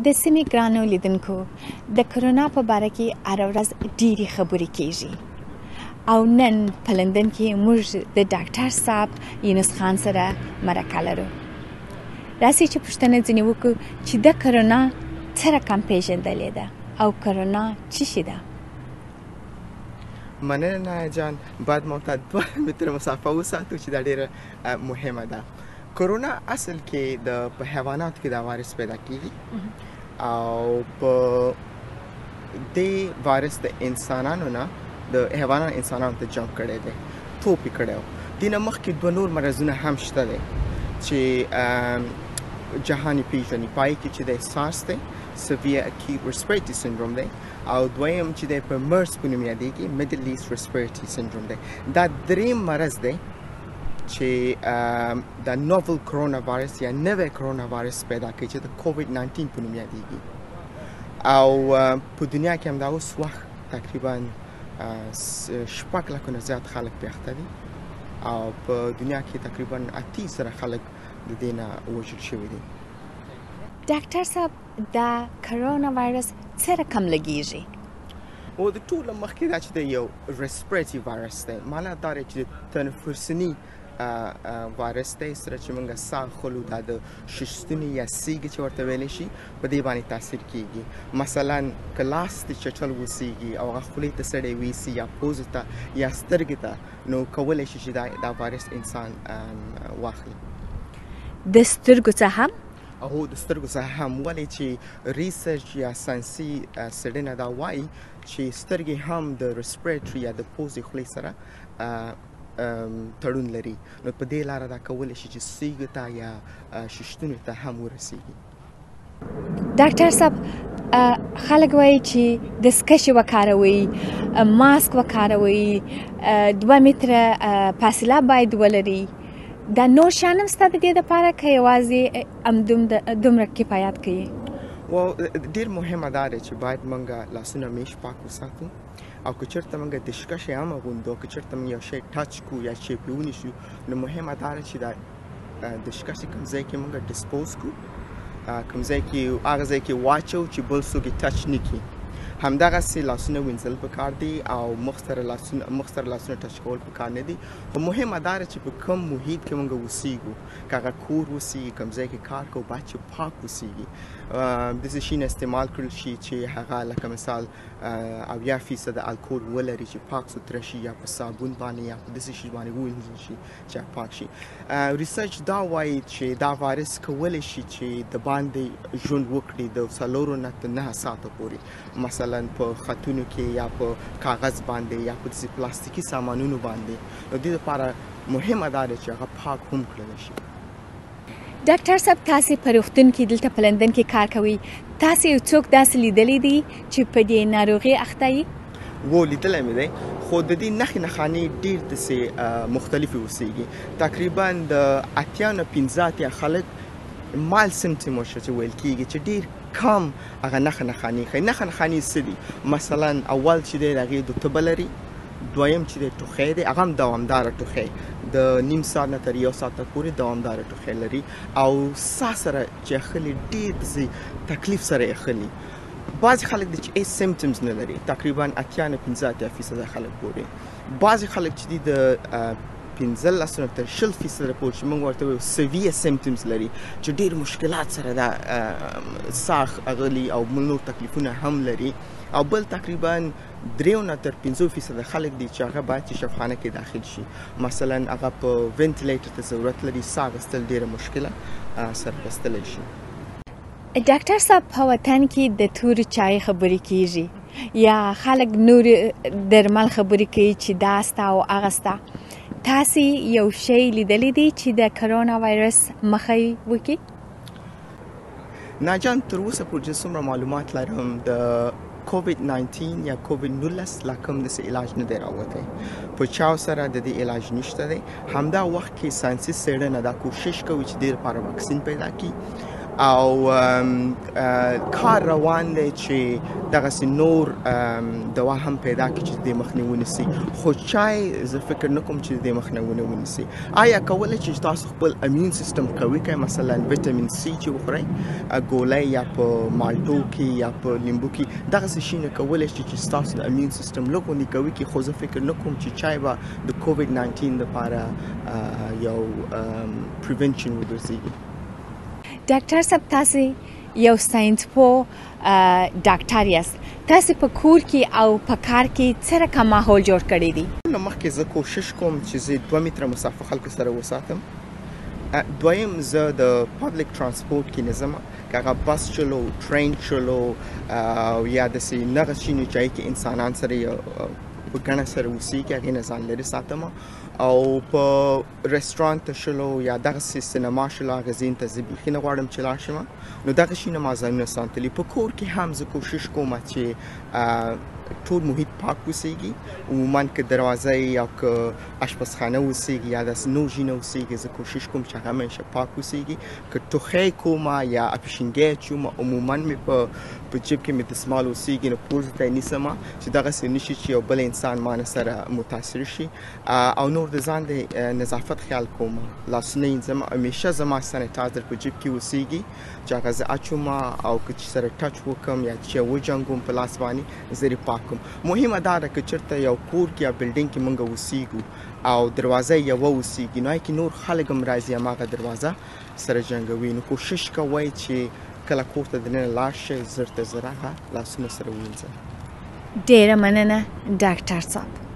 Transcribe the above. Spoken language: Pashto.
د سیمې ګرانو لیدونکو د کرونا په باره کې هره ورځ ډېرې خبرې کیږي او نن په لندن کې موږ د ډاکټر صاحب یونس خان سره مرکه لرو. راسئ چې پوښتنه ځینې وکړو چې د کرونا څه رقم پیژندلې ده او کرونا څه شی ده. مننه نایا جان، باید ما ته 2 متره مسافه وساتو چې دا ډېره مهمه ده. کرونا اصل کې د په حیواناتو کې دا وایرس پیدا کیږي او په دې وایرس د انسانانو نه د حیواناتو انسانانو ته جمپ کړی دی، توپ یې کړی و. دې نه مخکې 2 نور مرضونه هم شته دی چې جهان یې پېژني. پای کې چې دی سارس دی، severe acute respiratory syndrome دی، او دویم چې دی په مرس په نوم یادېږي middle east respiratory syndrome دی. دا دریم مرض دی چې د نوول کرونا وایرس یا نوی کرونا وایرس پیدا کوي چې د کووید 19 په نوم یادېږي. او په دنیا کې هم دا اوس وخت تقریبا 6 لکه نه زیات خلک پې اخته دي او په دنیا کې تقریبا 80 زره خلک د دې نه وژل شوي دي. ډاکټر صاحب دا کرونا وایرس څه رقم لګیږي؟ او د ټولو مخکې دا چې د یو ریسپریټري وایرس دی، معنا دا دی چې تنفسي وایرس دی سره چې موږ ساه اخلو، دا د ششتوني یا سیږي چې ورته ویلی شي په دې باندې تاثیر کیږي. مثلا که لاس دې چټل وسیږي او هغه خولې ته سړی ویسي یا پوزې ته یا سترګې ته، نو کولی شي چې دا وایرس انسان واخلي. د سترګو څه هم؟ او د سترګو څخه هم، ولې چې ریسرچ یا ساینسي څېړنه دا وایي چې سترګې هم د ریسپریټري یا د پوزې خولې سره تړون لري، نو په دې لاره دا کولی شي چې سیږو ته یا ششتونو ته هم ورسیږي. ډاکټر صاحب خلک وایي چې دستکشې وکاروئ، ماسک وکاروئ، 2 متره فاصله باید ولري. دا نور شیان هم ستا د دې دپاره که یوازې دومره کفایت کوي؟ ډېر مهمه دا دی چې باید موږ لاسونه همیش پاک وساتو، او که چېرته موږ دستکشې هم اغوندو، که چېرته موږ یو شی ټچ کړو یا شی پرې ونیسو، نو مهمه دا ده چې دا دستکشې کوم ځای کې موږ ډسپوز کړو، کوم ځای کې هغه ځای کې واچو چې بل څوک یې ټچ نه کړي. همدغسې لاسونه وینځل پکار دي او مخ سره لاسونه ټچ کول پکار نه دي. خو مهمه دا ده چې په کوم محیط کې موږ اوسیږو، که هغه کور اوسیږي، کوم ځای کې کار کوو، باید چې پاک اوسیږي. داسې شي نه استعمال کړل شي چې هغه لکه مثال 80% الکول ولري چې پاک سوتره شي، یا په صابون باندې یا په داسې شي باندې ووینځل شي چې پاک شي. ریسرچ دا وایي چې دا وایرس کولی شي چې د باندې ژوند وکړي د 4 نه تر 9 ساعته پورې، مثلا په خطونو کې یا په کاغذ باندې یا په داسې پلاستیکي سامانونو باندې. نو دې لپاره مهمه دا ده چې هغه پاک هم کړلی شي. ډاکټر صاحب تاسې په روغتون کې دلته په لندن کې کار کوئ، تاسې یو څوک داسې لیدلی دی چې په دې ناروغۍ اخته یي؟ لیدلی مې دی، خو د دې نښانې ډېر داسې مختلفې اوسیږي. تقریبا د 80 نه 15 خلک مایل سمپټم ورته چې ویل کېږي چې ډېر کم هغه نښانې ښیي. نښانې څه دي؟ مثلا اول چې دی د هغې د تبه لري، دویم چې دی ټوخی دی، هغه هم دوامداره ټوخی د نیم ساعت نه تر 1 ساعته پورې دوامداره ټوخی لري، او ساه سره چې اخلي ډېر داسې تکلیف سره یې اخلي. بعضې خلک دي چې هیڅ سمپټمز نه لري، تقریبا 80 نه 15% خلک پورې. بعضې خلک چې دي د 15 نه تر 20% پورې چې موږ ورته وایو سیویر سمپټمز لري، چې ډېر مشکلات سره دا ساه اغلي او نور تکلیفونه هم لري. او بل تقریبا 3 نه تر 15% خلک دي چې هغه باید چې شفاخانه کې داخل شي، مثلا هغه په وینټیلیټر ته ضرورت لري، ساه اخیستل ډېره مشکله سره اخیستلی شي. ډاکټر صاحب په وطن کې د تورې چای خبرې کیږي یا خلک نور درمل خبرې کوي چې دا سته او هغه سته. تاسې یو شی لیدلی دی چې د کرونا وایرس مخه وکړي؟ ناجان تر اوسه پورې چې څومره معلومات لرم د کووید 19 یا کووید 19 لا کوم داسې علاج نه دی راوتی، په چاو سره د دې علاج نشته دی. همدا وخت کې ساینسي څېړنه دا کوشش کوي چې دې لپاره واکسین پیدا کړي، او کار روان دی چې دغسې نور دوا هم پیدا کړي چې د دې مخنیوي ونیسي. خو چای زه فکر نه کوم چې د دې مخنیوي ونیسي. آیا کولی چې تاسو خپل امین سیستم قوي کړئ، مثلا ویټامین سی چې وخورئ ګولۍ یا په مالټو کې یا په لیمبو کې، دغسې شیونه کولی شي چې ستاسو د امین سیستم لږ غوندې قوي کړي. خو زه فکر نه کوم چې چای به د کووډ 19 لپاره یو پریونشن وګرځېږي. ډاکټر صاحب تاسې یو ساینسپوه ډاکټر یاست، تاسې په کور کې او په کار کې څه رقم ماحول جوړ کړی دی؟ نو مخکې زه کوشش کوم چې زه 2 متره مسافه خلکو سره وساتم. دویم زه د پبلک ترانسپورت کې نه ځم، که هغه بس چلو، ټرین چلو یا داسې نغه شي چې هغې کې انسانان سره په ګڼه سره اوسېږي، هغې نه ځان لرې ساتم. او په رستورانت ته شلو یا دغسې سینما شلو، هغه ځایونو ته زه بیخي نه غواړم چې لاړ شم. نو دغه شیونه ما ځانونه ساتلي. په کور کې هم زه کوشش کوم چې ټول محیط پاک اوسېږي. عموما که دروازه یا که اشپزخانه اوسېږي یا داسې نور ځایونه اوسېږي، زه کوشش کوم چې هغه همیشه پاک اوسېږي. که ټوخی کوم یا اپشنګی اچوم، عموما مې په جیب کې مې دستمال اوسېږي، نو پوزې ته یې نیسم چې دغسې نه شي چې یو بل انسان ما نه سره متاثر شي. او نور د ځان د نظافت خیال کوم، لاسونه وینځم، همیشه زما سانیټایزر په جیب کې اوسېږي چې هغه زه اچوم، او که چې سره ټچ وکړم یا چې وجنګوم په لاس باندې، زه یې پاک کوم. مهمه دا ده که چېرته یو کور کې یا بلډینګ کې موږ اوسېږو او دروازه یوه اوسېږي، نو هغې کې نور خلک هم راځي هماغه دروازه سره جنګوي. نو کوشش کوئ چې کله کور ته دننه لاړ شئ، زر ته زر هغه لاسونه سره ووینځئ. ډېره مننه ډاکټر صاحب.